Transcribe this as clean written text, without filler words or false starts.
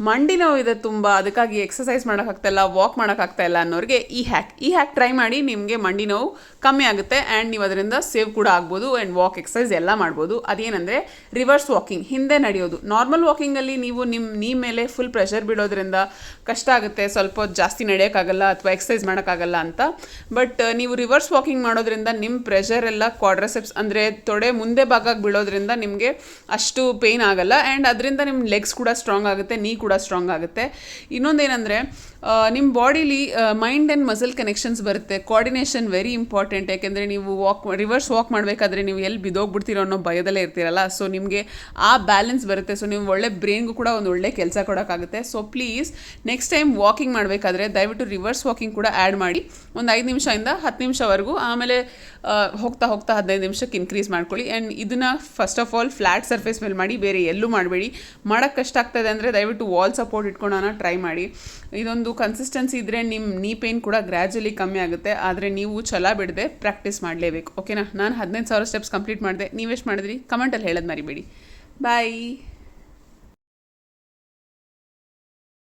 ಮಂಡಿ ನೋವು ಇದೆ ತುಂಬ, ಅದಕ್ಕಾಗಿ ಎಕ್ಸಸೈಸ್ ಮಾಡೋಕ್ಕಾಗ್ತಾಯಿಲ್ಲ, ವಾಕ್ ಮಾಡೋಕ್ಕಾಗ್ತಾಯಿಲ್ಲ ಅನ್ನೋರಿಗೆ ಈ ಹ್ಯಾಕ್ ಟ್ರೈ ಮಾಡಿ. ನಿಮಗೆ ಮಂಡಿ ನೋವು ಕಮ್ಮಿ ಆಗುತ್ತೆ ಆ್ಯಂಡ್ ನೀವು ಅದರಿಂದ ಸೇವ್ ಕೂಡ ಆಗ್ಬೋದು ಆ್ಯಂಡ್ ವಾಕ್ ಎಕ್ಸಸೈಸ್ ಎಲ್ಲ ಮಾಡ್ಬೋದು. ಅದೇನೆಂದರೆ ರಿವರ್ಸ್ ವಾಕಿಂಗ್, ಹಿಂದೆ ನಡೆಯೋದು. ನಾರ್ಮಲ್ ವಾಕಿಂಗಲ್ಲಿ ನೀವು ನಿಮ್ಮ ಮೇಲೆ ಫುಲ್ ಪ್ರೆಷರ್ ಬೀಳೋದ್ರಿಂದ ಕಷ್ಟ ಆಗುತ್ತೆ, ಸ್ವಲ್ಪ ಹೊತ್ತು ಜಾಸ್ತಿ ನಡೆಯೋಕ್ಕಾಗಲ್ಲ ಅಥವಾ ಎಕ್ಸಸೈಸ್ ಮಾಡೋಕ್ಕಾಗಲ್ಲ ಅಂತ. ಬಟ್ ನೀವು ರಿವರ್ಸ್ ವಾಕಿಂಗ್ ಮಾಡೋದ್ರಿಂದ ನಿಮ್ಮ ಪ್ರೆಷರ್ ಎಲ್ಲ ಕ್ವಾಡ್ರಸೆಪ್ಸ್ ಅಂದರೆ ತೊಡೆ ಮುಂದೆ ಭಾಗಕ್ಕೆ ಬೀಳೋದ್ರಿಂದ ನಿಮಗೆ ಅಷ್ಟು ಪೇಯ್ನ್ ಆಗಲ್ಲ ಆ್ಯಂಡ್ ಅದರಿಂದ ನಿಮ್ಮ ಲೆಗ್ಸ್ ಕೂಡ ಸ್ಟ್ರಾಂಗ್ ಆಗುತ್ತೆ, ನೀ ಕೂಡ ಸ್ಟ್ರಾಂಗ್ ಆಗುತ್ತೆ. ಇನ್ನೊಂದೇನೆಂದರೆ ನಿಮ್ಮ ಬಾಡಿಲಿ ಮೈಂಡ್ ಆ್ಯಂಡ್ ಮಸಲ್ ಕನೆಕ್ಷನ್ಸ್ ಬರುತ್ತೆ. Coordination very important. ಯಾಕೆಂದರೆ ನೀವು ರಿವರ್ಸ್ ವಾಕ್ ಮಾಡಬೇಕಾದ್ರೆ ನೀವು ಎಲ್ಲಿ ಬಿದ್ದೋಗ್ಬಿಡ್ತೀರೋ ಅನ್ನೋ ಭಯದಲ್ಲೇ ಇರ್ತೀರಲ್ಲ, ಸೊ ನಿಮಗೆ ಆ ಬ್ಯಾಲೆನ್ಸ್ ಬರುತ್ತೆ. ಸೊ ನೀವು ಒಳ್ಳೆ ಬ್ರೈನ್ಗೂ ಕೂಡ ಒಂದು ಒಳ್ಳೆ ಕೆಲಸ ಕೊಡೋಕ್ಕಾಗುತ್ತೆ. So please next time walking ಮಾಡಬೇಕಾದ್ರೆ ದಯವಿಟ್ಟು ರಿವರ್ಸ್ ವಾಕಿಂಗ್ ಕೂಡ ಆ್ಯಡ್ ಮಾಡಿ, ಒಂದು 5 ನಿಮಿಷದಿಂದ 10 ನಿಮಿಷವರೆಗೂ. ಆಮೇಲೆ ಹೋಗ್ತಾ 15 ನಿಮಿಷಕ್ಕೆ ಇನ್ಕ್ರೀಸ್ ಮಾಡ್ಕೊಳ್ಳಿ. ಆ್ಯಂಡ್ ಇದನ್ನು first of all flat surface ಮೇಲೆ ಮಾಡಿ, ಬೇರೆ ಎಲ್ಲೂ ಮಾಡಬೇಡಿ. ಮಾಡೋಕ್ಕೆ ಕಷ್ಟ ಆಗ್ತದೆ ಅಂದರೆ ದಯವಿಟ್ಟು ವಾಲ್ ಸಪೋರ್ಟ್ ಇಟ್ಕೊಳ್ಳೋಣ ಟ್ರೈ ಮಾಡಿ. ಇದೊಂದು ಕನ್ಸಿಸ್ಟೆನ್ಸಿ ಇದ್ದರೆ ನಿಮ್ಮ ನೀ ಪೇನ್ ಕೂಡ ಗ್ರ್ಯಾಜುಲಿ ಕಮ್ಮಿ ಆಗುತ್ತೆ. ಆದರೆ ನೀವು ಛಲ ಬಿಡದೆ ಪ್ರಾಕ್ಟೀಸ್ ಮಾಡಲೇಬೇಕು. ಓಕೆನಾ? ನಾನು 15,000 ಸ್ಟೆಪ್ಸ್ ಕಂಪ್ಲೀಟ್ ಮಾಡಿದೆ. ನೀವೆಷ್ಟು ಮಾಡಿದ್ರಿ? ಕಮೆಂಟಲ್ಲಿ ಹೇಳೋದು ಮರಿಬೇಡಿ. ಬಾಯ್.